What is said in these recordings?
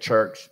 church,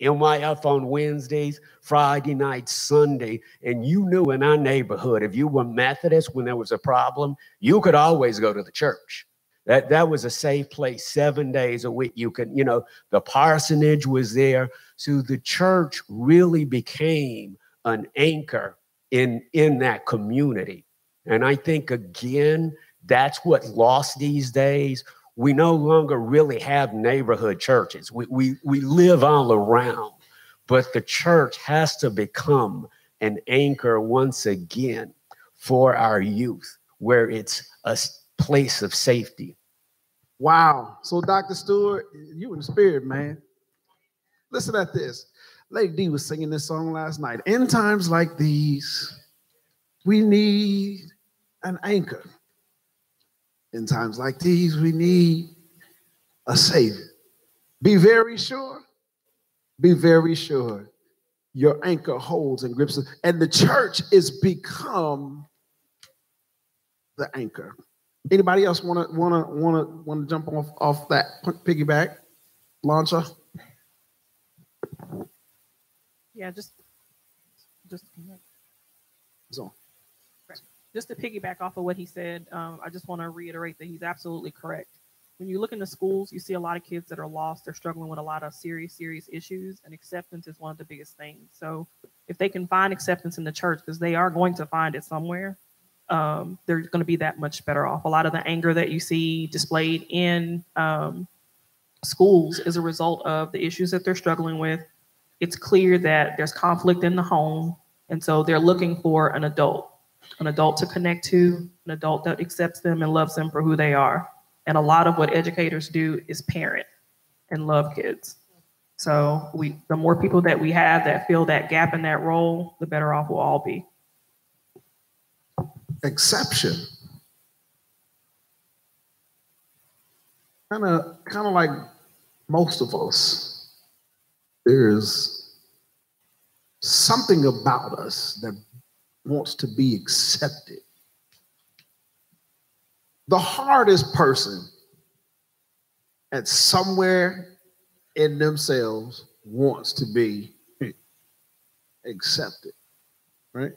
MYF on Wednesdays, Friday night, Sunday, and you knew in our neighborhood, if you were Methodist when there was a problem, you could always go to the church. That was a safe place 7 days a week. You could, the parsonage was there. So the church really became an anchor in that community. And I think, again, that's what lost these days. We no longer really have neighborhood churches. We live all around, but the church has to become an anchor once again for our youth, where it's a place of safety. Wow. So Dr. Stewart, you in the spirit, man. Listen at this. Lady D was singing this song last night. In times like these, we need an anchor. In times like these, we need a savior. Be very sure your anchor holds and grips it. And the church is become the anchor. Anybody else want to jump off that piggyback launcher? Yeah, just so. Just to piggyback off of what he said, I just want to reiterate that he's absolutely correct. When you look into schools, you see a lot of kids that are lost. They're struggling with a lot of serious issues, and acceptance is one of the biggest things. So if they can find acceptance in the church, because they are going to find it somewhere, they're going to be that much better off. A lot of the anger that you see displayed in schools is a result of the issues that they're struggling with. It's clear that there's conflict in the home, and so they're looking for an adult to connect to, an adult that accepts them and loves them for who they are. And a lot of what educators do is parent and love kids. So the more people that we have that fill that gap in that role, the better off we'll all be. Exception. Kind of like most of us, there's something about us that wants to be accepted. The hardest person at somewhere in themselves wants to be accepted, right?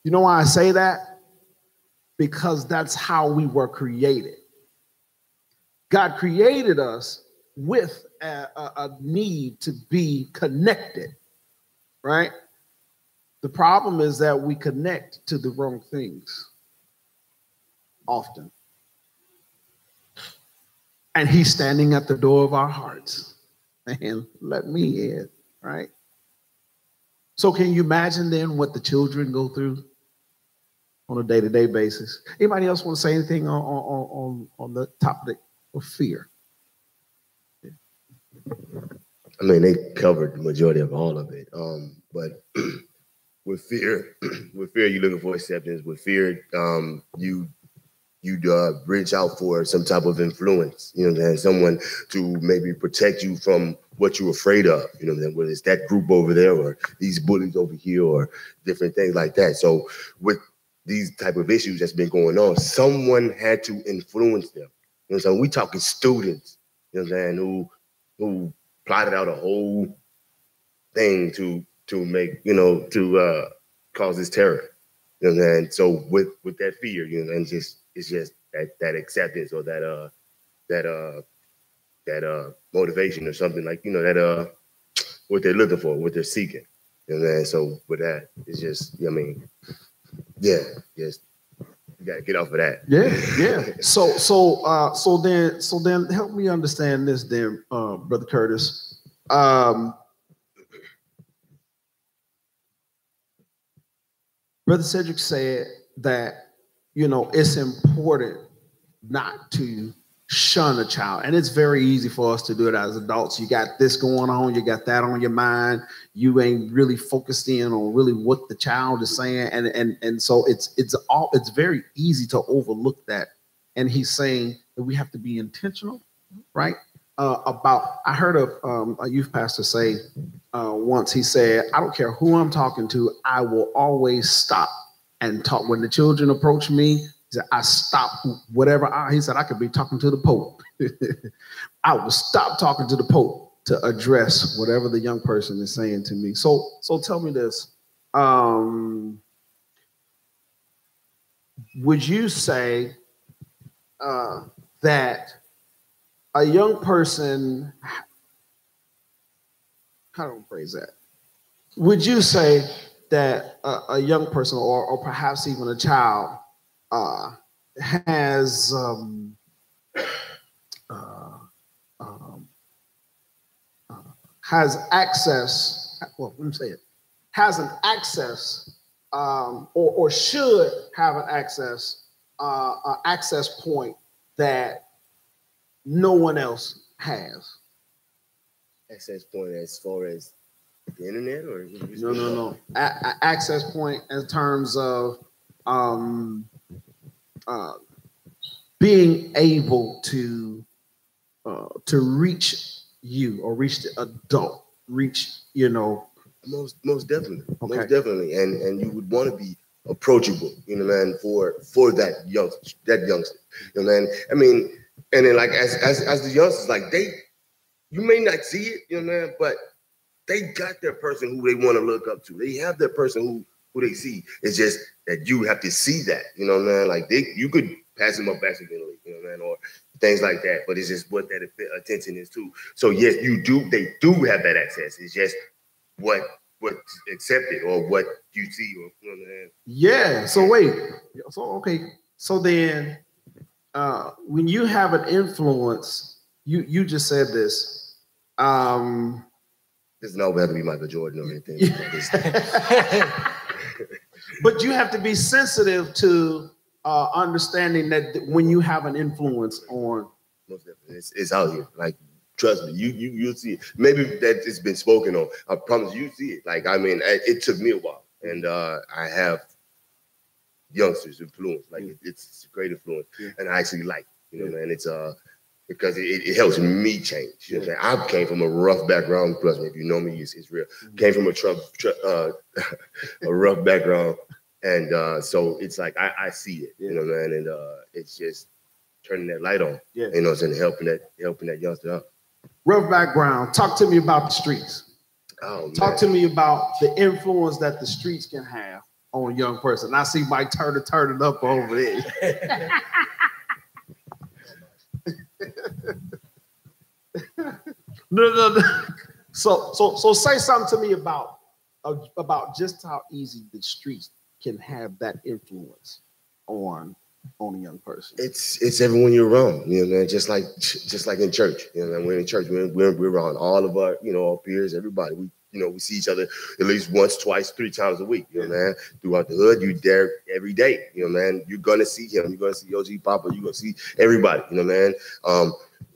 You know why I say that? Because that's how we were created. God created us with a need to be connected, right? The problem is that we connect to the wrong things often. And he's standing at the door of our hearts and let me in, right? So can you imagine then what the children go through on a day-to-day basis? Anybody else want to say anything on the topic of fear? I mean, they covered the majority of all of it. But with fear, you're looking for acceptance. With fear, you reach out for some type of influence, someone to maybe protect you from what you're afraid of, whether it's that group over there or these bullies over here or different things like that. So with these type of issues that's been going on, someone had to influence them. So we talking students, who plotted out a whole thing to make, to cause this terror. So with that fear, and it's just that acceptance or that motivation or something like, that what they're looking for, what they're seeking. So with that, it's just, just you gotta get off of that. Yeah. So then help me understand this then, Brother Curtis. Brother Cedric said that, it's important not to shun a child. And it's very easy for us to do it as adults. You got this going on, you got that on your mind. You ain't really focused in on really what the child is saying. And so it's very easy to overlook that. And he's saying that we have to be intentional, right? I heard a youth pastor say once, he said, I don't care who I'm talking to, I will always stop and talk. When the children approach me, He said, I stopped whatever. He said, I could be talking to the Pope. I will stop talking to the Pope to address whatever the young person is saying to me. So tell me this. Would you say that a young person, how do I phrase that? Would you say that a young person or perhaps even a child has access, well, let me say it, has an access or should have an access point that no one else has? Access point as far as the internet, or no. Access point in terms of being able to reach you or reach the adult, reach, most definitely, okay. Most definitely, and you would want to be approachable, man, for that youngster, man. I mean, and then like as the youngsters, like you may not see it, man, but they got their person who they want to look up to. They have their person who they see. It's just that you have to see that, man. Like you could pass them up accidentally, man, or things like that. But it's just what that attention is too. So yes, they do have that access. It's just what's accepted or what you see, or yeah. So wait. So okay. So then, when you have an influence, you just said this. There's no better to be Michael Jordan or anything. But you have to be sensitive to understanding that when you have an influence on. Most definitely, it's out here. Like, trust me, you'll see it. Maybe that it's been spoken on. I promise you see it. Like, I mean, it took me a while, and I have youngsters influence. Like, it's a great influence, and I actually like, man. It's because it helps me change. You know what I'm saying? I came from a rough background. Trust me, if you know me, it's real. Came from a rough background, and so it's like I see it, man, and it's just turning that light on, and helping that youngster out. Rough background. Talk to me about the streets. Oh, Talk to me about the influence that the streets can have on a young person. I see Mike turning up over there. No. So say something to me about just how easy the streets can have that influence on a young person. It's everyone you're around, man. Just like in church, man. We're in church. We're around all of our, our peers, everybody. We see each other at least once, twice, 3 times a week, man. Throughout the hood, you there every day, man. You're gonna see him. You're gonna see OG Papa. You're gonna see everybody, man.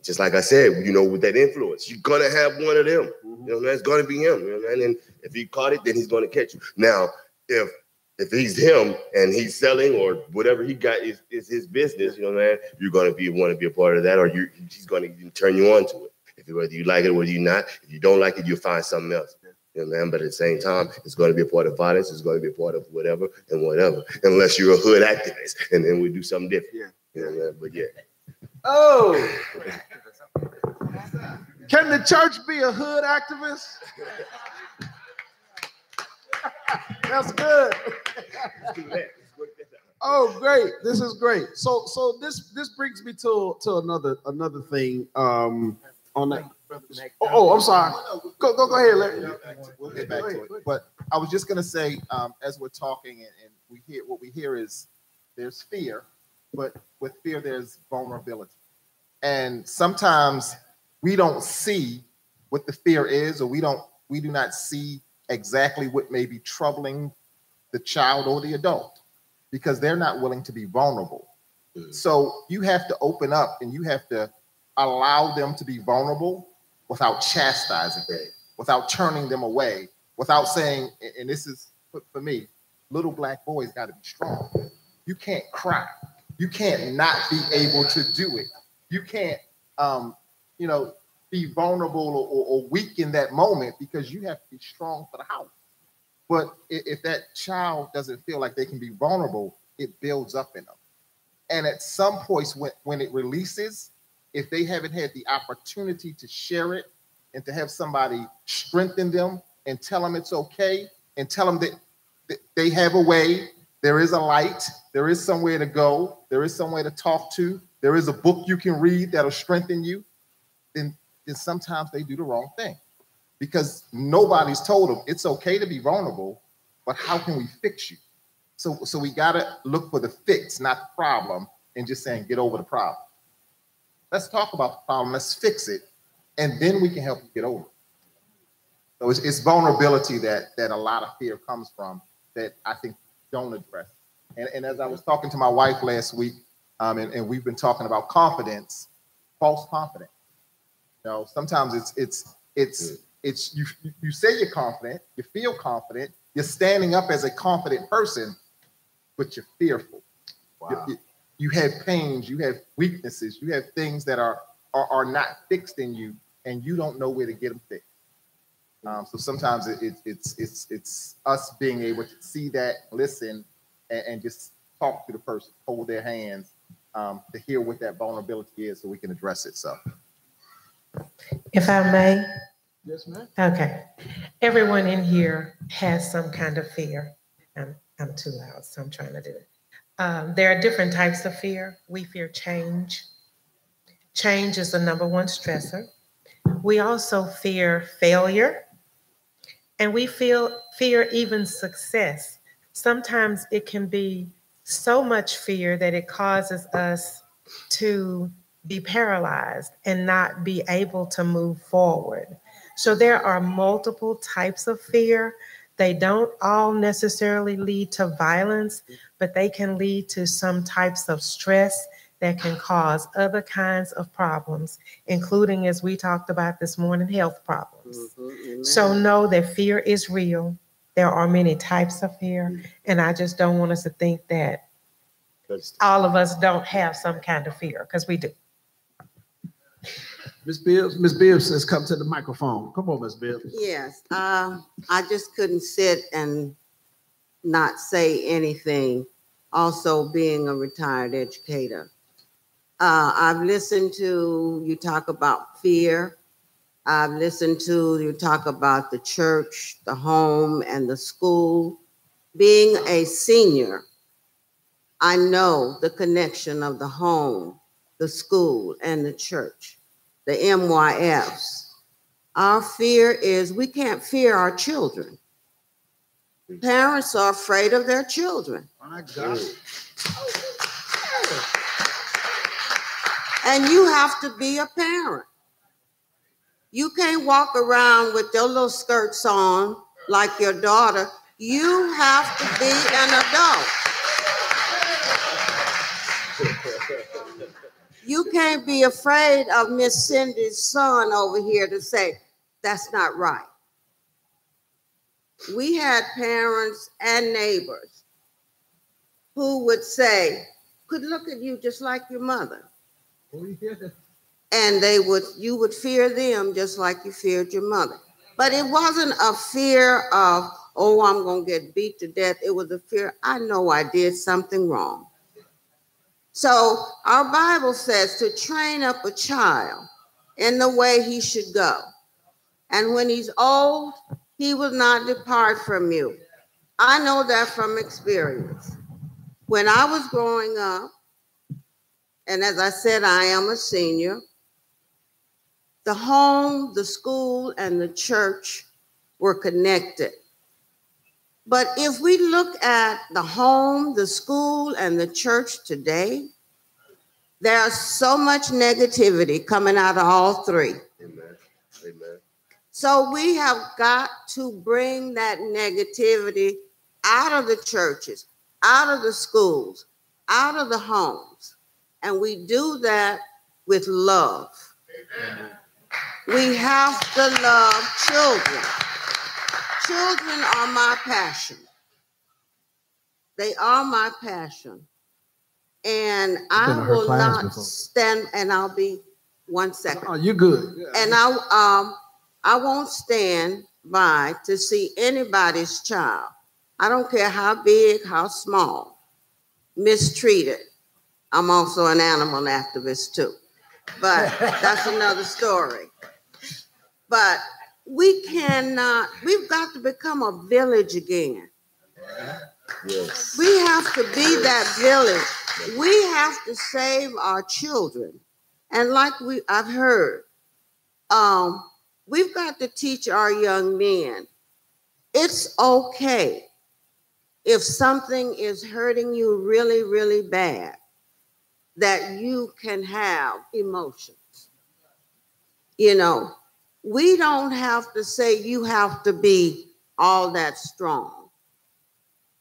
Just like I said, with that influence, you're gonna have one of them. Man. It's gonna be him, man. And if he caught it, then he's gonna catch you. Now, if he's him and he's selling or whatever he got is his business, man, you're gonna want to be a part of that, or he's gonna turn you on to it. Whether you like it or whether you not, if you don't like it, you'll find something else. Man. But at the same time, it's going to be a part of violence. It's going to be a part of whatever, unless you're a hood activist, and then we do something different. Man. But yeah. Oh, can the church be a hood activist? That's good. Oh, great! This is great. So this brings me to another thing. On that. Oh, I'm sorry. Go ahead, Larry. We'll get back to it. But I was just going to say, as we're talking, and we hear is there's fear, but with fear there's vulnerability, and sometimes we don't see what the fear is, or we do not see exactly what may be troubling the child or the adult, because they're not willing to be vulnerable. So you have to open up, and you have to allow them to be vulnerable without chastising them, without turning them away, without saying, and this is for me, little black boys got to be strong. You can't cry. You can't not be able to do it. You can't, be vulnerable or weak in that moment, because you have to be strong for the house. But if that child doesn't feel like they can be vulnerable, it builds up in them. And at some point when it releases, if they haven't had the opportunity to share it and to have somebody strengthen them and tell them it's okay and tell them that they have a way, there is a light, there is somewhere to go, there is somewhere to talk to, there is a book you can read that'll strengthen you, then sometimes they do the wrong thing. Because nobody's told them it's okay to be vulnerable, but how can we fix you? So we gotta look for the fix, not the problem, and just saying get over the problem. Let's talk about the problem, let's fix it, and then we can help you get over it. So it's vulnerability that a lot of fear comes from that I think don't address. And as I was talking to my wife last week, and we've been talking about confidence, false confidence. You know, sometimes it's you say you're confident, you feel confident, you're standing up as a confident person, but you're fearful. Wow. You have pains, you have weaknesses, you have things that are not fixed in you, and you don't know where to get them fixed. So sometimes it's us being able to see that, listen, and just talk to the person, hold their hands, to hear what that vulnerability is, so we can address it. So, if I may. Yes, ma'am. Okay. Everyone in here has some kind of fear. I'm too loud, so I'm trying to do it. There are different types of fear. We fear change. Change is the number one stressor. We also fear failure. And we fear even success. Sometimes it can be so much fear that it causes us to be paralyzed and not be able to move forward. So there are multiple types of fear. They don't all necessarily lead to violence, but they can lead to some types of stress that can cause other kinds of problems, including, as we talked about this morning, health problems. So know that fear is real. There are many types of fear, and I just don't want us to think that all of us don't have some kind of fear, because we do. Miss Bibbs has come to the microphone. Come on, Miss Bibbs. Yes, I just couldn't sit and not say anything. Also, being a retired educator, I've listened to you talk about fear. I've listened to you talk about the church, the home, and the school. Being a senior, I know the connection of the home, the school, and the church, the MYFs. Our fear is we can't fear our children. Parents are afraid of their children. My God. And you have to be a parent. You can't walk around with your little skirts on like your daughter. You have to be an adult. You can't be afraid of Miss Cindy's son over here to say, that's not right. We had parents and neighbors who would say, could look at you just like your mother. And you would fear them just like you feared your mother. But it wasn't a fear of, oh, I'm going to get beat to death. It was a fear, I know I did something wrong. So our Bible says to train up a child in the way he should go. And when he's old, he will not depart from you. I know that from experience. When I was growing up, and as I said, I am a senior, the home, the school, and the church were connected. But if we look at the home, the school, and the church today, there's so much negativity coming out of all three. Amen. Amen. So we have got to bring that negativity out of the churches, out of the schools, out of the homes. And we do that with love. Amen. We have to love children. Children are my passion. They are my passion. And I will not stand, and I'll be 1 second. Oh, you're good. And I won't stand by to see anybody's child, I don't care how big, how small, mistreated, I'm also an animal activist too, but that's another story. But we've got to become a village again. Yes. We have to be that village. We have to save our children. And like I've heard, we've got to teach our young men, it's okay if something is hurting you really, really bad, that you can have emotions. You know, we don't have to say you have to be all that strong.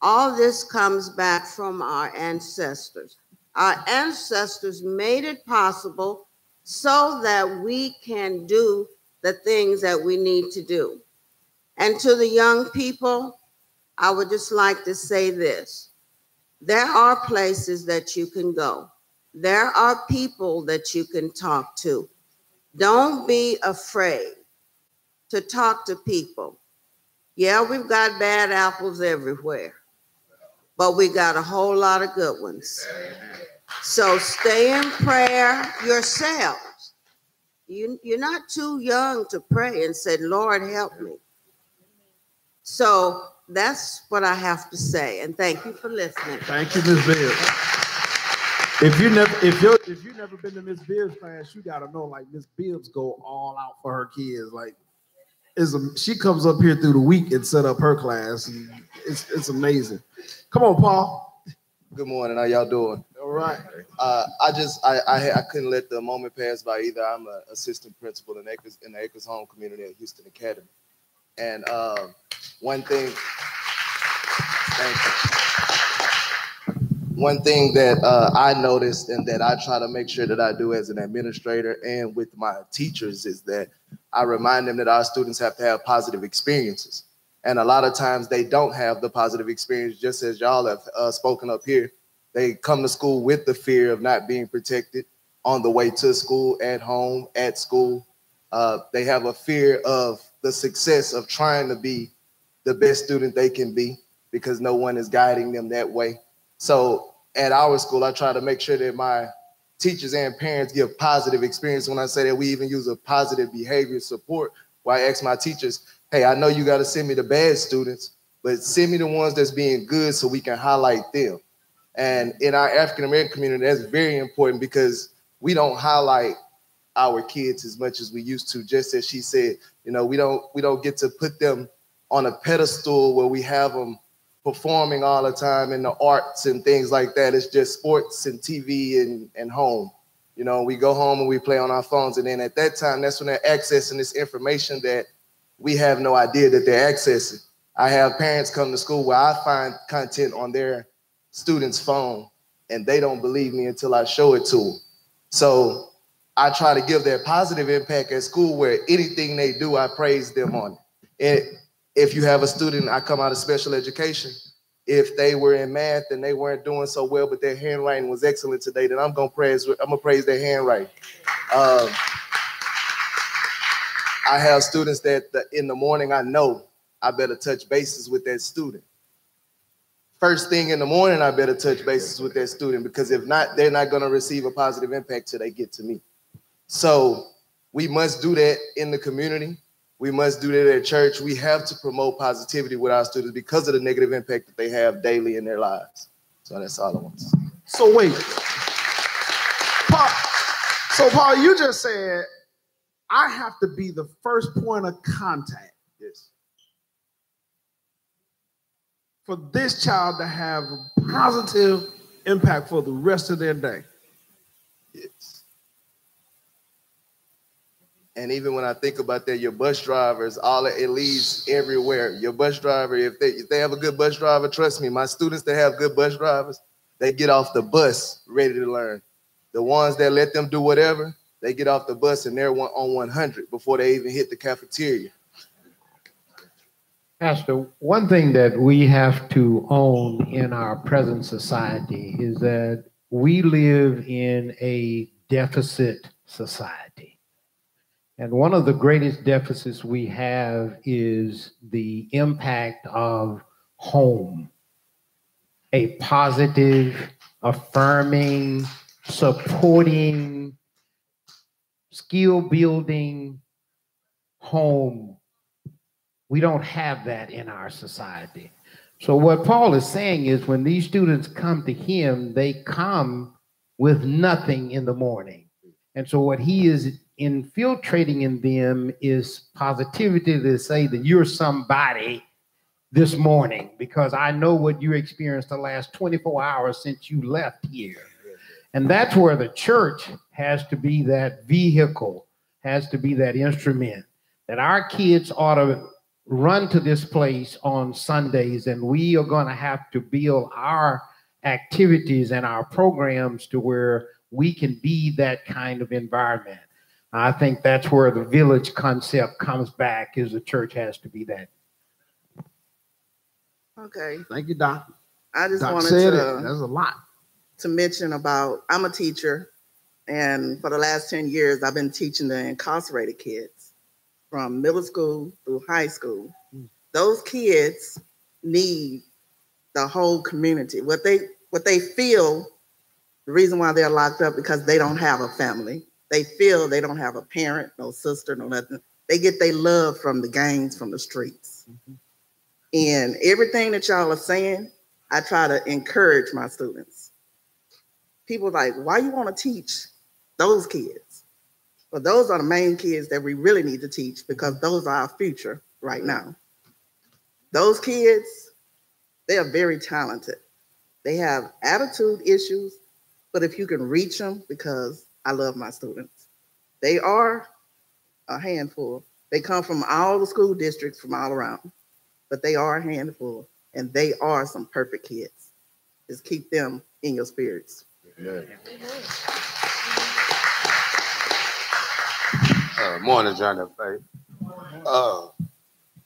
All this comes back from our ancestors. Our ancestors made it possible so that we can do the things that we need to do. And to the young people, I would just like to say this. There are places that you can go. There are people that you can talk to. Don't be afraid to talk to people. Yeah, we've got bad apples everywhere, but we got a whole lot of good ones. So stay in prayer yourselves. You're not too young to pray and say, Lord, help me. So that's what I have to say, and thank you for listening. Thank you, Ms. Bibbs. If you never been to Ms. Bibbs' class, you gotta know, like, Ms. Bibbs go all out for her kids. Like, she comes up here through the week and set up her class. And it's amazing. Come on, Paul. Good morning. How y'all doing? All right. I couldn't let the moment pass by either. I'm an assistant principal in the Acres Home community at Houston Academy. And one thing that I noticed and that I try to make sure that I do as an administrator and with my teachers is that I remind them that our students have to have positive experiences. And a lot of times they don't have the positive experience, just as y'all have spoken up here. They come to school with the fear of not being protected on the way to school, at home, at school. They have a fear of the success of trying to be the best student they can be because no one is guiding them that way. So at our school, I try to make sure that my teachers and parents give positive experience. When I say that, we even use a positive behavior support, where I ask my teachers, hey, I know you got to send me the bad students, but send me the ones that's being good so we can highlight them. And in our African-American community, that's very important because we don't highlight our kids as much as we used to. Just as she said, you know, we don't get to put them on a pedestal where we have them performing all the time in the arts and things like that. It's just sports and TV and home. You know, we go home and we play on our phones, and then at that time, that's when they're accessing this information that we have no idea that they're accessing. I have parents come to school where I find content on their student's phone, and they don't believe me until I show it to them. So I try to give that positive impact at school where anything they do, I praise them on it. If you have a student, I come out of special education, if they were in math and they weren't doing so well, but their handwriting was excellent today, then I'm gonna praise their handwriting. I have students that in the morning, I know I better touch bases with that student. First thing in the morning, I better touch bases with that student, because if not, they're not gonna receive a positive impact till they get to me. So we must do that in the community. We must do that at church. We have to promote positivity with our students because of the negative impact that they have daily in their lives. So that's all I want to say. So wait, Paul, you just said, I have to be the first point of contact. Yes. For this child to have a positive impact for the rest of their day. Yes. And even when I think about that, your bus drivers, it leads everywhere. Your bus driver, if they have a good bus driver, trust me, my students that have good bus drivers, they get off the bus ready to learn. The ones that let them do whatever, they get off the bus and they're on 100 before they even hit the cafeteria. Pastor, one thing that we have to own in our present society is that we live in a deficit society. And one of the greatest deficits we have is the impact of home. A positive, affirming, supporting, skill building home. We don't have that in our society. So what Paul is saying is when these students come to him, they come with nothing in the morning. And so what he is infiltrating in them is positivity to say that you're somebody this morning because I know what you experienced the last 24 hours since you left here. And that's where the church has to be that vehicle, has to be that instrument, that our kids ought to run to this place on Sundays, and we are going to have to build our activities and our programs to where we can be that kind of environment. I think that's where the village concept comes back, is the church has to be that. Okay. Thank you, Doc. I just Doc wanted said to, it. That's a lot. To mention about, I'm a teacher, and for the last 10 years, I've been teaching the incarcerated kids from middle school through high school. Those kids need the whole community. What they feel, the reason why they're locked up, because they don't have a family. They feel they don't have a parent, no sister, no nothing. They get their love from the gangs, from the streets. And everything that y'all are saying, I try to encourage my students. People are like, why you want to teach those kids? Well, those are the main kids that we really need to teach, because those are our future right now. Those kids, they are very talented. They have attitude issues, but if you can reach them, because I love my students, they are a handful. They come from all the school districts from all around, but they are a handful, and they are some perfect kids. Just keep them in your spirits. Amen. Morning, John F.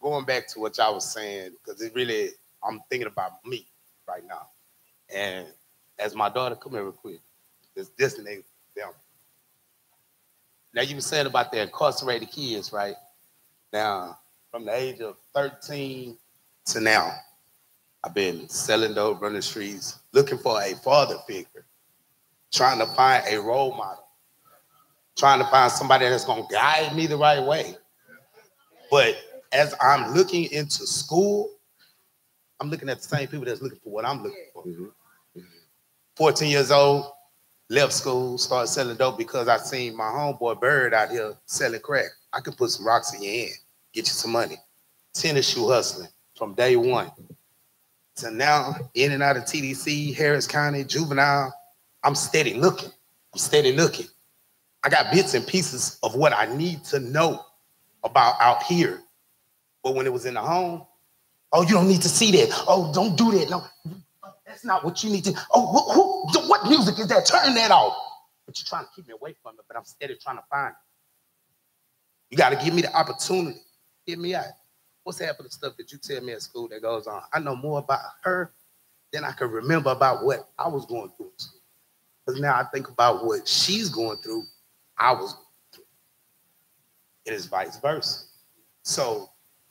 Going back to what y'all was saying, because it really, I'm thinking about me right now. And as my daughter, come here real quick, this nigga, them. Now you were saying about the incarcerated kids, right? Now, from the age of 13 to now, I've been selling dope, running the streets, looking for a father figure, trying to find a role model, trying to find somebody that's going to guide me the right way. But as I'm looking into school, I'm looking at the same people that's looking for what I'm looking for. 14 years old, left school, started selling dope because I seen my homeboy Bird out here selling crack. I could put some rocks in your hand, get you some money. Tennis shoe hustling from day one. So now, in and out of TDC, Harris County, juvenile, I'm steady looking. I got bits and pieces of what I need to know about out here. But when it was in the home, oh, you don't need to see that. Oh, don't do that. No, that's not what you need to. Oh, what music is that? Turn that off. But you're trying to keep me away from it, but I'm steady trying to find it. You got to give me the opportunity. Get me out. What's half of the stuff that you tell me at school that goes on? I know more about her than I can remember about what I was going through. Because now I think about what she's going through, I was going through. It is vice versa. So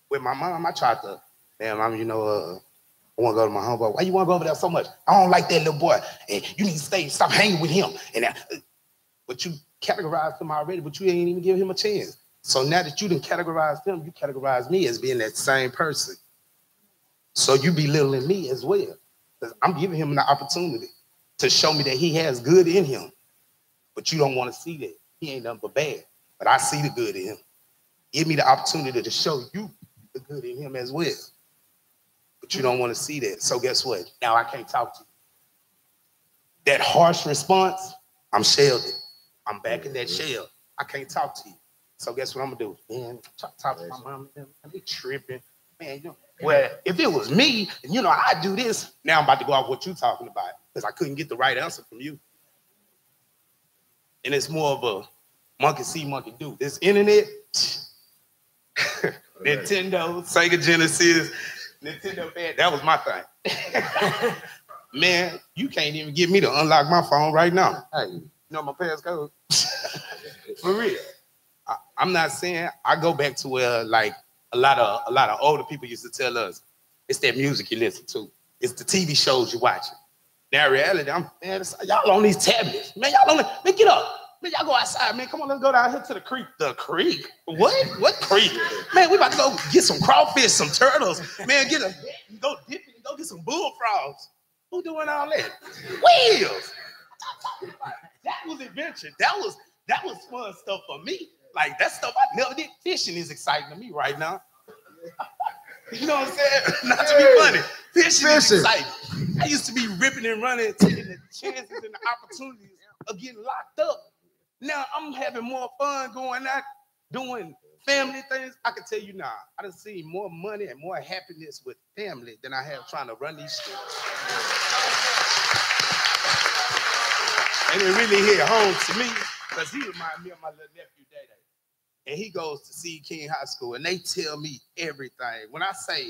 with my mom, I tried to, damn, mom, I want to go to my homeboy. Why you want to go over there so much? I don't like that little boy. And you need to stop hanging with him. But you categorized him already, but you ain't even give him a chance. So now that you done categorized him, you categorize me as being that same person. So you belittling me as well. Because I'm giving him the opportunity to show me that he has good in him. But you don't want to see that. He ain't nothing but bad. But I see the good in him. Give me the opportunity to show you the good in him as well. But you don't want to see that. So guess what? Now I can't talk to you. That harsh response, I'm shielded. I'm back in that shell. I can't talk to you. So guess what I'm gonna do? Man, talk to my mom and them. They tripping. Man, well, if it was me, and I do this, now I'm about to go off what you're talking about because I couldn't get the right answer from you. And it's more of a monkey see, monkey do. This internet, Nintendo, Sega Genesis, Nintendo fan, that was my thing. Man, you can't even get me to unlock my phone right now. Hey, you know my passcode? For real. I'm not saying, I go back to where like a lot of older people used to tell us, it's that music you listen to. It's the TV shows you're watching. Now, reality, y'all on these tablets. Man, y'all on the, man, get up. Man, y'all go outside, man. Come on, let's go down here to the creek. The creek? What? What creek? Man, we about to go get some crawfish, some turtles. Man, go dip it and go get some bullfrogs. Who doing all that? Wheels. That was adventure. That was fun stuff for me. Like, that stuff I never did. Fishing is exciting to me right now. You know what I'm saying? Not to be funny. Fishing is exciting. I used to be ripping and running, taking the chances and the opportunities of getting locked up. Now I'm having more fun going out, doing family things. I can tell you now, I done seen more money and more happiness with family than I have trying to run these streets. And it really hit home to me because he reminded me of my little nephew, Day. And he goes to see King High School, and they tell me everything. When I say,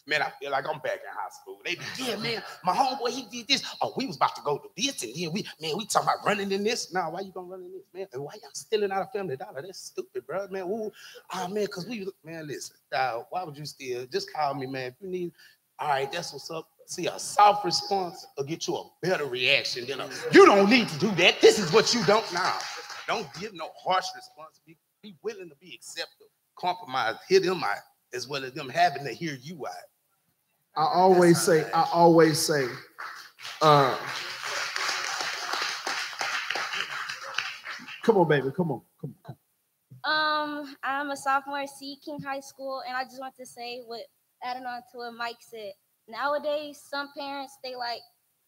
man, I feel like I'm back in high school. They be, yeah, man, my homeboy, he did this. Oh, we was about to go do this, and then we talking about running in this. Nah, why you gonna run in this, man? And why y'all stealing out of Family Dollar? That's stupid, bro, man. Ooh, oh, man, because man, listen, why would you steal? Just call me, man. If you need, all right, that's what's up. See, a soft response will get you a better reaction than you don't need to do that. This is what you don't now. Don't give no harsh response. Be willing to be acceptable, compromise, hear them out, as well as them having to hear you out. I always say, come on, baby, come on. I'm a sophomore at Sea King High School, and I just want to say, adding on to what Mike said, nowadays, some parents, they like,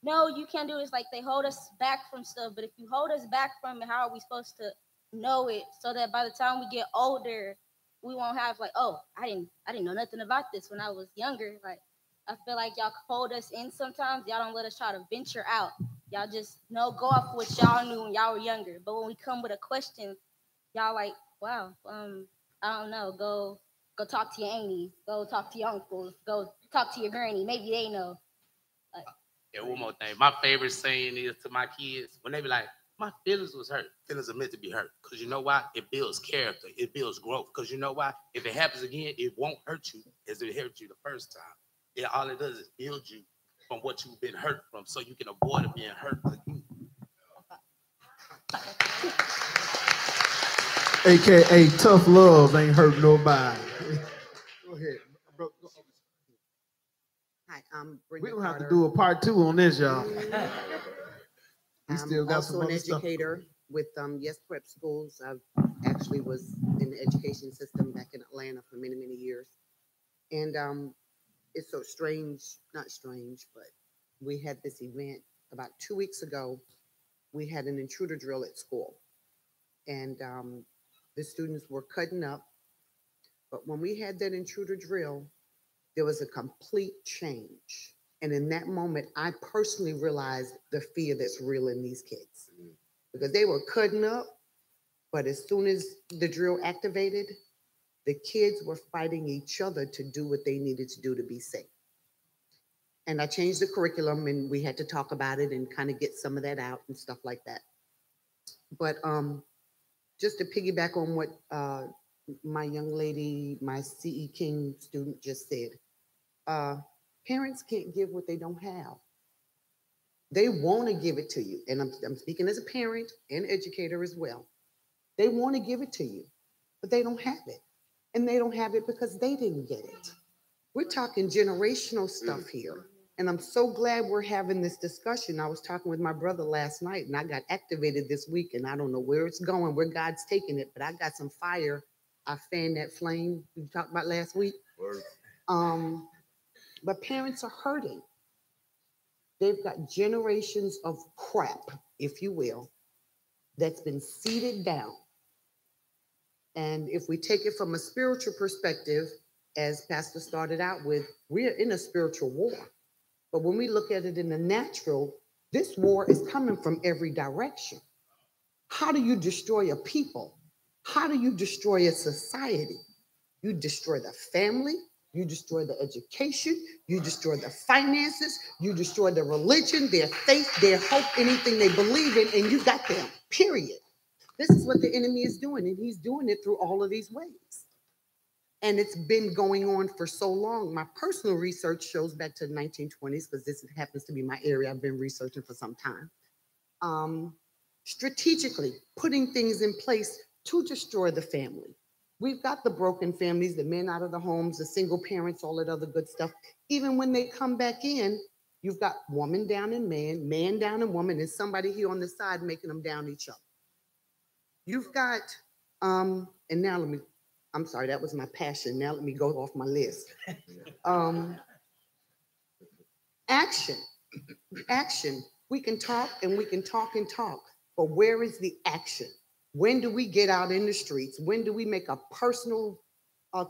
no, you can't do this. Like, they hold us back from stuff, but if you hold us back from it, how are we supposed to know it so that by the time we get older, we won't have like, oh, I didn't know nothing about this when I was younger. Like, I feel like y'all hold us in sometimes. Y'all don't let us try to venture out. Y'all just go off what y'all knew when y'all were younger. But when we come with a question, y'all like, wow, I don't know. Go talk to your auntie. Go talk to your uncles. Go talk to your granny. Maybe they know. And one more thing. My favorite saying is to my kids, when they be like, my feelings was hurt. Feelings are meant to be hurt. Because you know why? It builds character. It builds growth. Because you know why? If it happens again, it won't hurt you as it hurt you the first time. All it does is build you from what you've been hurt from so you can avoid being hurt again. AKA tough love ain't hurt nobody. Go ahead. Hi, I'm Brenda We don't have to Carter. do a part 2 on this, y'all. I'm also an educator with Yes Prep Schools. I actually was in the education system back in Atlanta for many, many years. And it's so strange, not strange, but we had this event about 2 weeks ago. We had an intruder drill at school. And the students were cutting up. But when we had that intruder drill, there was a complete change. And in that moment, I personally realized the fear that's real in these kids. Because they were cutting up, but as soon as the drill activated, the kids were fighting each other to do what they needed to do to be safe. And I changed the curriculum, and we had to talk about it and kind of get some of that out and stuff like that. But just to piggyback on what my young lady, my CE King student just said, parents can't give what they don't have. They want to give it to you. And I'm speaking as a parent and educator as well. They want to give it to you, but they don't have it. And they don't have it because they didn't get it. We're talking generational stuff here. And I'm so glad we're having this discussion. I was talking with my brother last night, and I got activated this week, and I don't know where it's going, where God's taking it, but I got some fire. I fanned that flame we talked about last week. But parents are hurting. They've got generations of crap, if you will, that's been seeded down. And if we take it from a spiritual perspective, as Pastor started out with, we're in a spiritual war. But when we look at it in the natural, this war is coming from every direction. How do you destroy a people? How do you destroy a society? You destroy the family, you destroy the education, you destroy the finances, you destroy the religion, their faith, their hope, anything they believe in, and you got them, period. This is what the enemy is doing, and he's doing it through all of these ways. And it's been going on for so long. My personal research shows back to the 1920s, because this happens to be my area. I've been researching for some time. Strategically putting things in place to destroy the family. We've got the broken families, the men out of the homes, the single parents, all that other good stuff. Even when they come back in, you've got woman down and man down and woman, and somebody here on the side making them down each other. You've got, and now I'm sorry, that was my passion. Now let me go off my list. Action. We can talk and we can talk and talk, but where is the action? When do we get out in the streets? When do we make a personal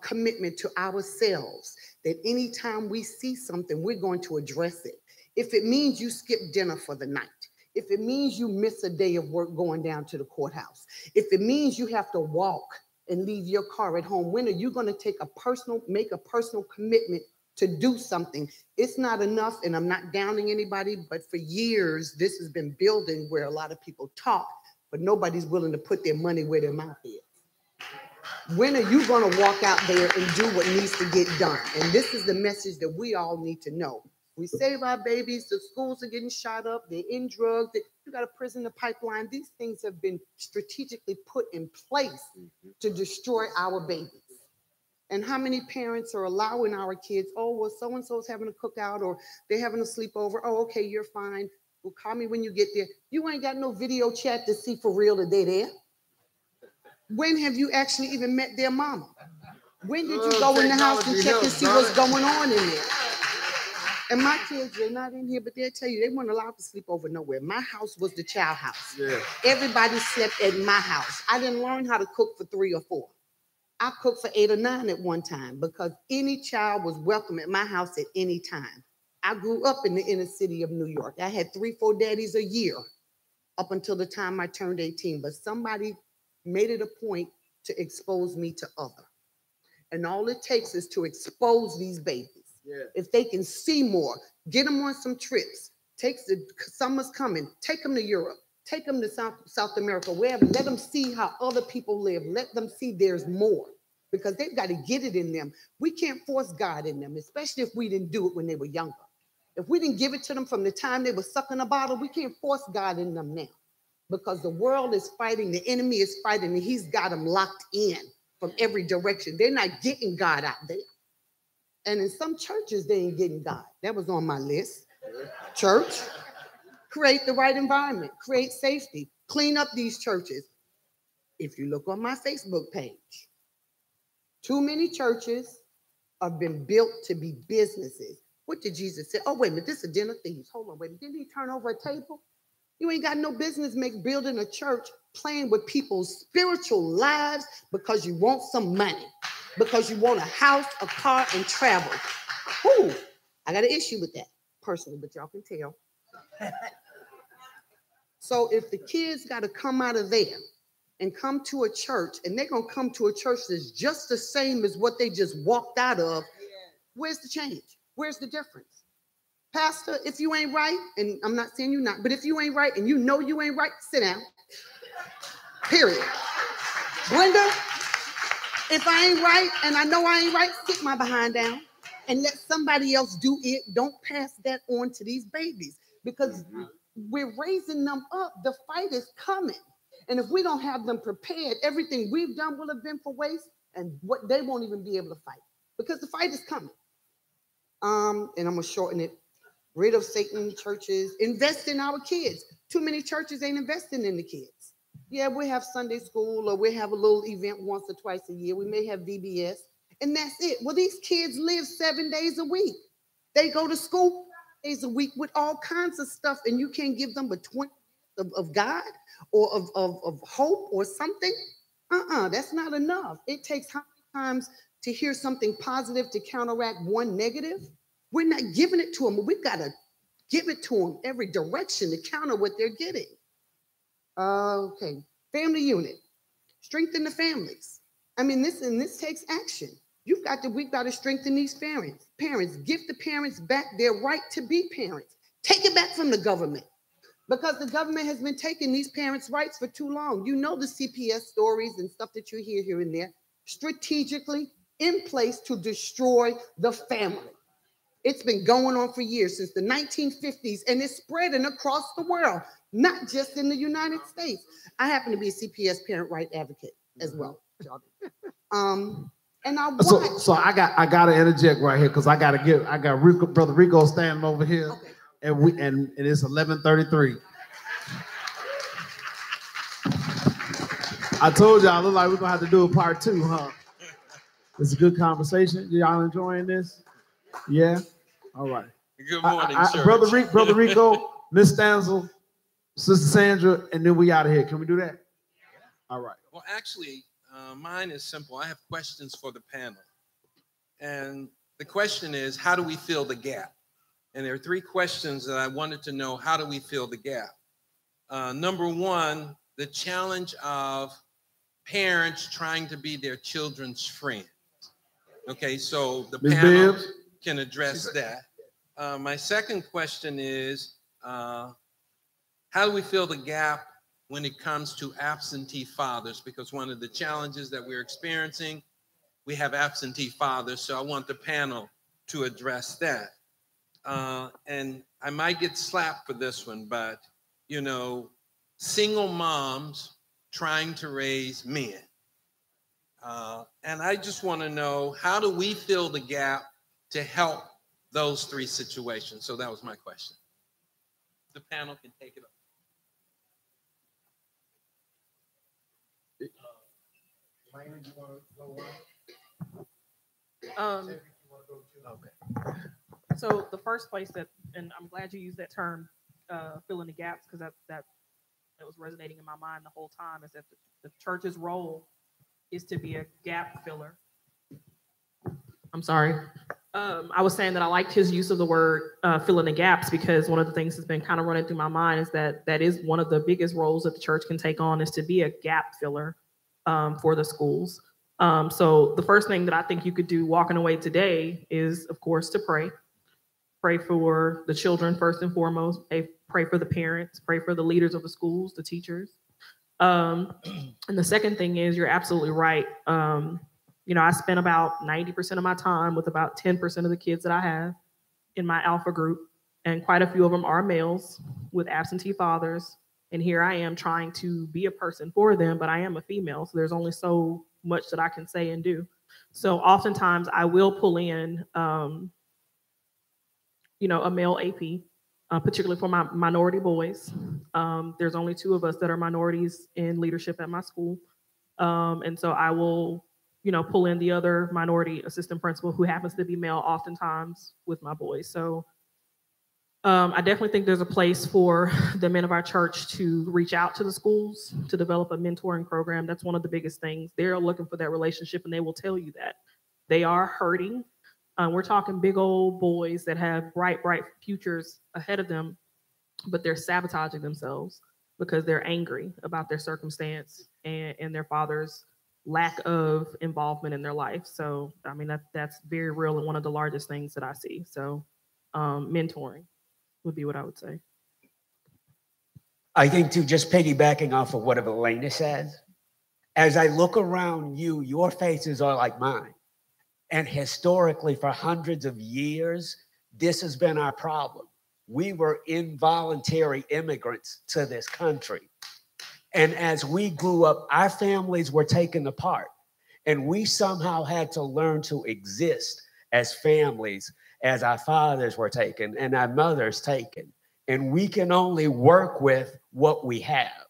commitment to ourselves that anytime we see something, we're going to address it? If it means you skip dinner for the night, if it means you miss a day of work going down to the courthouse, if it means you have to walk and leave your car at home, when are you going to make a personal commitment to do something? It's not enough, and I'm not downing anybody, but for years, this has been building where a lot of people talk, but nobody's willing to put their money where their mouth is. When are you going to walk out there and do what needs to get done? And this is the message that we all need to know. We save our babies, the schools are getting shot up, they're in drugs, you got a prison, the pipeline. These things have been strategically put in place to destroy our babies. And how many parents are allowing our kids, oh, well, so-and-so's having a cookout or they're having a sleepover. Oh, okay, you're fine. Well, call me when you get there. You ain't got no video chat to see for real that they're there. When have you actually even met their mama? When did you go in the house and check to see what's going on in there? And my kids, they're not in here, but they'll tell you they weren't allowed to sleep over nowhere. My house was the child house. Yeah. Everybody slept at my house. I didn't learn how to cook for 3 or 4. I cooked for 8 or 9 at one time because any child was welcome at my house at any time. I grew up in the inner city of New York. I had 3, 4 daddies a year up until the time I turned 18, but somebody made it a point to expose me to other. And all it takes is to expose these babies. Yeah. If they can see more, get them on some trips. Summer's coming, take them to Europe, take them to South America, wherever. Let them see how other people live. Let them see there's more, because they've got to get it in them. We can't force God in them, especially if we didn't do it when they were younger. If we didn't give it to them from the time they were sucking a bottle, we can't force God in them now, because the world is fighting, the enemy is fighting, and he's got them locked in from every direction. They're not getting God out there. And in some churches, they ain't getting God. That was on my list. Church, create the right environment, create safety, clean up these churches. If you look on my Facebook page, too many churches have been built to be businesses. What did Jesus say? Oh, wait a minute, this is a den of thieves. Hold on, wait a minute. Didn't he turn over a table? You ain't got no business building a church playing with people's spiritual lives because you want some money, because you want a house, a car, and travel. Whew, I got an issue with that personally, but y'all can tell. So if the kids got to come out of there and come to a church, and they're going to come to a church that's just the same as what they just walked out of, where's the change? Where's the difference? Pastor, if you ain't right, and I'm not saying you're not, but if you ain't right and you know you ain't right, sit down. Period. Brenda, if I ain't right and I know I ain't right, sit my behind down and let somebody else do it. Don't pass that on to these babies, because we're raising them up. The fight is coming. And if we don't have them prepared, everything we've done will have been for waste, and what they won't even be able to fight, because the fight is coming. And I'm gonna shorten it. Rid of Satan churches, invest in our kids. Too many churches ain't investing in the kids. Yeah, we have Sunday school, or we have a little event once or twice a year. We may have VBS, and that's it. Well, these kids live 7 days a week. They go to school 5 days a week with all kinds of stuff, and you can't give them a 20 of God or of hope or something. That's not enough. It takes how many times to hear something positive to counteract one negative? We're not giving it to them. We've got to give it to them every direction to counter what they're getting. Okay, family unit, strengthen the families. I mean, this takes action. We've got to strengthen these parents. Give the parents back their right to be parents. Take it back from the government, because the government has been taking these parents' rights for too long. You know the CPS stories and stuff that you hear here and there. Strategically in place to destroy the family. It's been going on for years, since the 1950s, and it's spreading across the world, not just in the United States. I happen to be a CPS parent right advocate as well. And I watch. So I gotta interject right here, because I got Rico, brother Rico standing over here, okay. and it's 11:33. I told y'all, look like we're gonna have to do a part 2, huh? It's a good conversation. Y'all enjoying this? Yeah. All right. Good morning, church. Brother Rico, Miss Stanzel, Sister Sandra, and then we out of here. Can we do that? All right. Well, actually, mine is simple. I have questions for the panel. And the question is, how do we fill the gap? And there are 3 questions that I wanted to know. How do we fill the gap? Number 1, the challenge of parents trying to be their children's friend. Okay, so the panel can address that. My second question is, how do we fill the gap when it comes to absentee fathers? Because one of the challenges that we're experiencing, we have absentee fathers, so I want the panel to address that. And I might get slapped for this one, but, you know, single moms trying to raise men. And I just want to know, how do we fill the gap to help those 3 situations? So that was my question. The panel can take it up. Okay. So the first place that, and I'm glad you used that term, filling the gaps, because that was resonating in my mind the whole time, is that the church's role is to be a gap filler. I'm sorry. I was saying that I liked his use of the word filling the gaps, because one of the things that's been kind of running through my mind is that is one of the biggest roles that the church can take on, is to be a gap filler for the schools. So the first thing that I think you could do walking away today is, of course, to pray. Pray for the children first and foremost. Pray for the parents. Pray for the leaders of the schools, the teachers. And the second thing is, you're absolutely right. You know, I spend about 90% of my time with about 10% of the kids that I have in my alpha group, and quite a few of them are males with absentee fathers. And here I am trying to be a person for them, but I am a female, so there's only so much that I can say and do. So oftentimes I will pull in, you know, a male AP, particularly for my minority boys. There's only 2 of us that are minorities in leadership at my school. And so I will, you know, pull in the other minority assistant principal who happens to be male oftentimes with my boys. So I definitely think there's a place for the men of our church to reach out to the schools, to develop a mentoring program. That's one of the biggest things. They're looking for that relationship, and they will tell you that. They are hurting. We're talking big old boys that have bright, bright futures ahead of them, but they're sabotaging themselves because they're angry about their circumstance and their father's lack of involvement in their life. So, I mean, that's very real and one of the largest things that I see. So, mentoring would be what I would say. I think, too, just piggybacking off of what Elena says, as I look around you, your faces are like mine. And historically, for hundreds of years, this has been our problem. We were involuntary immigrants to this country. And as we grew up, our families were taken apart. And we somehow had to learn to exist as families, as our fathers were taken and our mothers taken. And we can only work with what we have.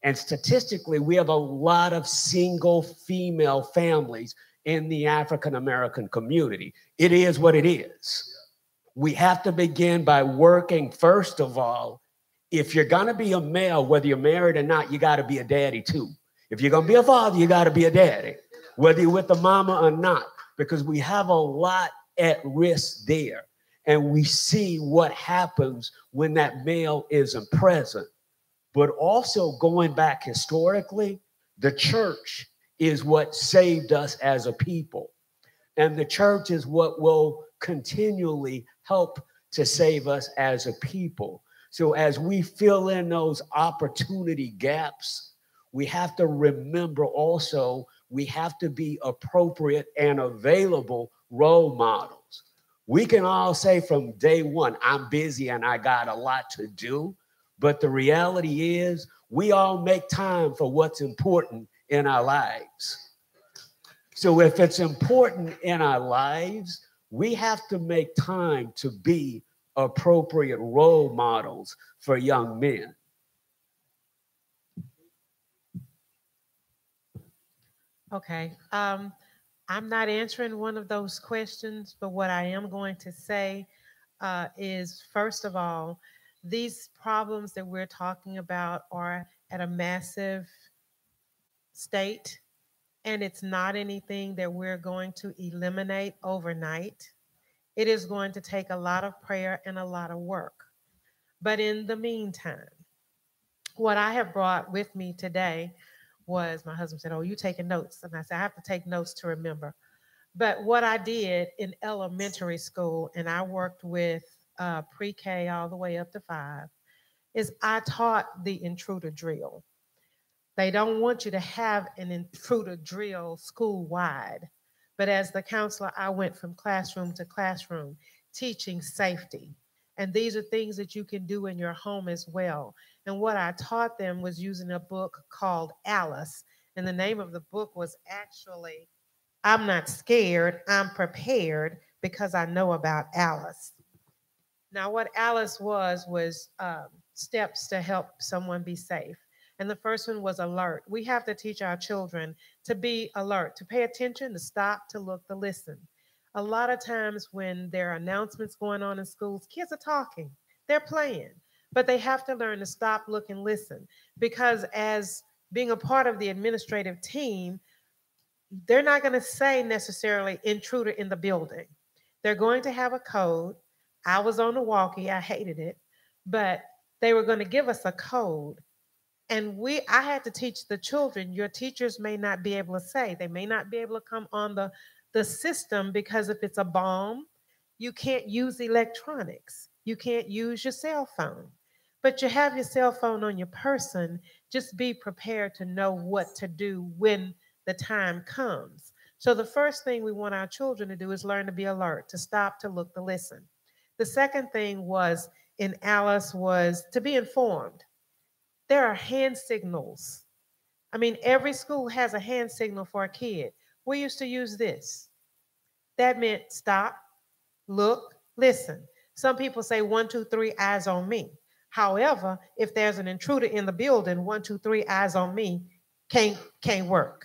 And statistically, we have a lot of single female families in the African-American community. It is what it is. We have to begin by working, first of all, if you're gonna be a male, whether you're married or not, you gotta be a daddy too. If you're gonna be a father, you gotta be a daddy, whether you're with the mama or not, because we have a lot at risk there. And we see what happens when that male isn't present. But also going back historically, the church is what saved us as a people. And the church is what will continually help to save us as a people. So as we fill in those opportunity gaps, we have to remember also we have to be appropriate and available role models. We can all say from day one, I'm busy and I got a lot to do. But the reality is, we all make time for what's important in our lives. So if it's important in our lives, we have to make time to be appropriate role models for young men. Okay. I'm not answering one of those questions, but what I am going to say is, first of all, these problems that we're talking about are at a massive state, and it's not anything that we're going to eliminate overnight. It is going to take a lot of prayer and a lot of work. But in the meantime, what I have brought with me today was, my husband said, "Oh, you taking notes?" And I said, "I have to take notes to remember." But what I did in elementary school, and I worked with pre-K all the way up to 5, is I taught the intruder drill. They don't want you to have an intruder drill school-wide. But as the counselor, I went from classroom to classroom teaching safety. And these are things that you can do in your home as well. And what I taught them was using a book called Alice. And the name of the book was actually, I'm Not Scared, I'm Prepared, because I know about Alice. Now, what Alice was steps to help someone be safe. And the first one was alert. We have to teach our children to be alert, to pay attention, to stop, to look, to listen. A lot of times when there are announcements going on in schools, kids are talking, they're playing, but they have to learn to stop, look, and listen. Because as being a part of the administrative team, they're not going to say necessarily intruder in the building. They're going to have a code. I was on the walkie, I hated it, but they were going to give us a code. And I had to teach the children, your teachers may not be able to say, they may not be able to come on the system, because if it's a bomb, you can't use electronics. You can't use your cell phone. But you have your cell phone on your person. Just be prepared to know what to do when the time comes. So the first thing we want our children to do is learn to be alert, to stop, to look, to listen. The second thing was in Alice was to be informed. There are hand signals. I mean, every school has a hand signal for a kid. We used to use this. That meant stop, look, listen. Some people say 1, 2, 3, eyes on me. However, if there's an intruder in the building, 1, 2, 3, eyes on me can't work.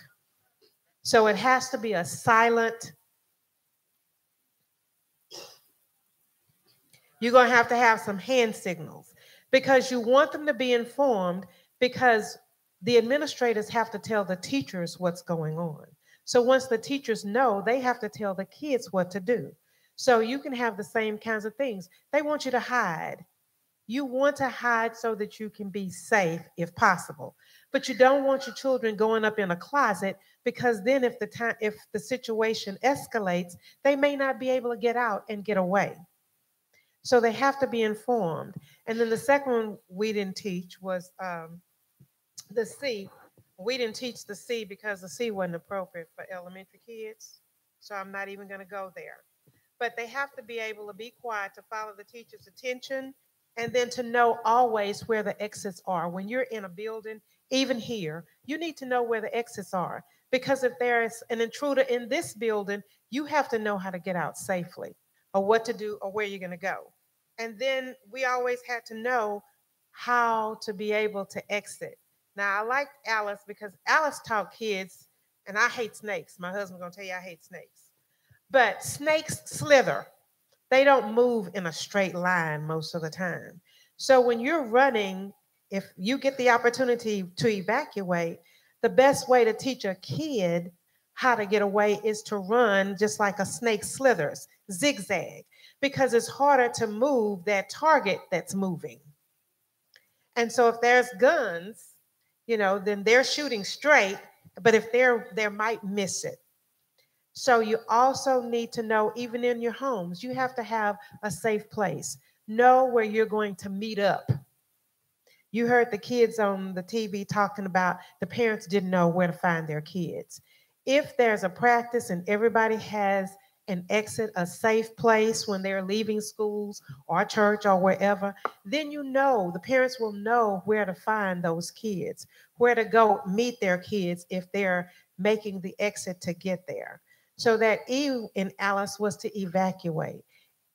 So it has to be a silent. You're going to have some hand signals, because you want them to be informed, because the administrators have to tell the teachers what's going on. So once the teachers know, they have to tell the kids what to do. So you can have the same kinds of things. They want you to hide. You want to hide so that you can be safe if possible. But you don't want your children going up in a closet, because then if the situation escalates, they may not be able to get out and get away. So they have to be informed. And then the second one we didn't teach was the C. We didn't teach the C because the C wasn't appropriate for elementary kids. So I'm not even going to go there. But they have to be able to be quiet, to follow the teacher's attention, and then to know always where the exits are. When you're in a building, even here, you need to know where the exits are. Because if there's an intruder in this building, you have to know how to get out safely, or what to do, or where you're going to go. And then we always had to know how to be able to exit. Now, I liked Alice because Alice taught kids, and I hate snakes. My husband's going to tell you I hate snakes. But snakes slither. They don't move in a straight line most of the time. So when you're running, if you get the opportunity to evacuate, the best way to teach a kid how to get away is to run just like a snake slithers, zigzag, because it's harder to move that target that's moving. And so if there's guns, then they're shooting straight, but if they might miss it. So you also need to know, even in your homes, you have to have a safe place. Know where you're going to meet up. You heard the kids on the TV talking about the parents didn't know where to find their kids. If there's a practice and everybody has an exit, a safe place when they're leaving schools or church or wherever, then the parents will know where to find those kids, where to go meet their kids if they're making the exit to get there. So that Eve and Alice was to evacuate.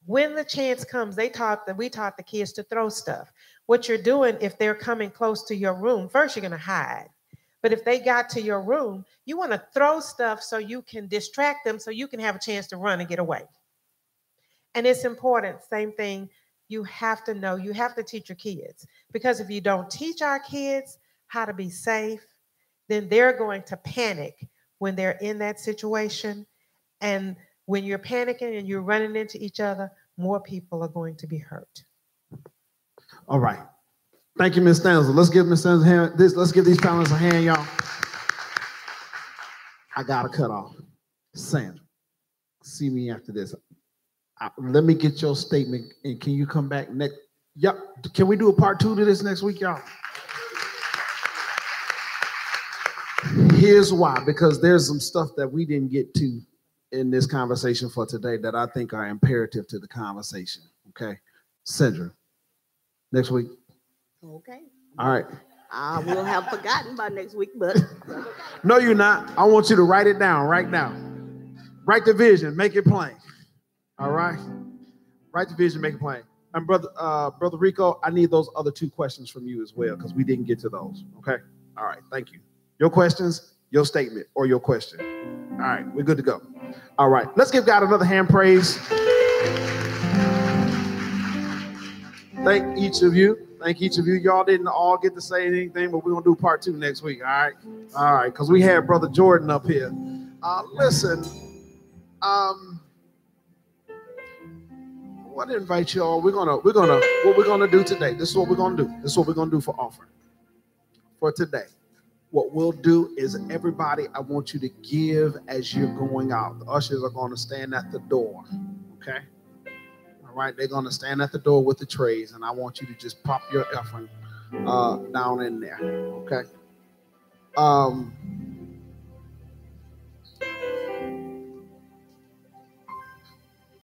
When the chance comes, we taught the kids to throw stuff. What you're doing, if they're coming close to your room, first you're going to hide. But if they got to your room, you want to throw stuff so you can distract them, so you can have a chance to run and get away. And it's important, same thing, you have to know, you have to teach your kids. Because if you don't teach our kids how to be safe, then they're going to panic when they're in that situation. And when you're panicking and you're running into each other, more people are going to be hurt. All right. Thank you, Ms. Stanzel. Let's give Ms. Stanzel a hand. Let's give these panelists a hand, y'all. I got to cut off. Sandra, see me after this. Let me get your statement, and can you come back next? Yep. Can we do a part 2 to this next week, y'all? Here's why. Because there's some stuff that we didn't get to in this conversation for today that I think are imperative to the conversation. Okay. Sandra, next week. Okay. All right. I will have forgotten by next week, but no, you're not. I want you to write it down right now. Write the vision, make it plain. All right. Write the vision, make it plain. And brother Rico, I need those other 2 questions from you as well, because we didn't get to those. Okay. All right. Thank you. Your questions, your statement, or your question. All right. We're good to go. All right. Let's give God another hand praise. Thank each of you. Thank each of you. Y'all didn't all get to say anything, but we're going to do part 2 next week. All right. All right. Because we had Brother Jordan up here. Listen, I want to invite you all. What we're gonna do today. This is what we're gonna do. This is what we're gonna do for offering. For today. What we'll do is everybody, I want you to give as you're going out. The ushers are going to stand at the door. Okay. All right, they're going to stand at the door with the trays, and I want you to just pop your offering down in there, okay?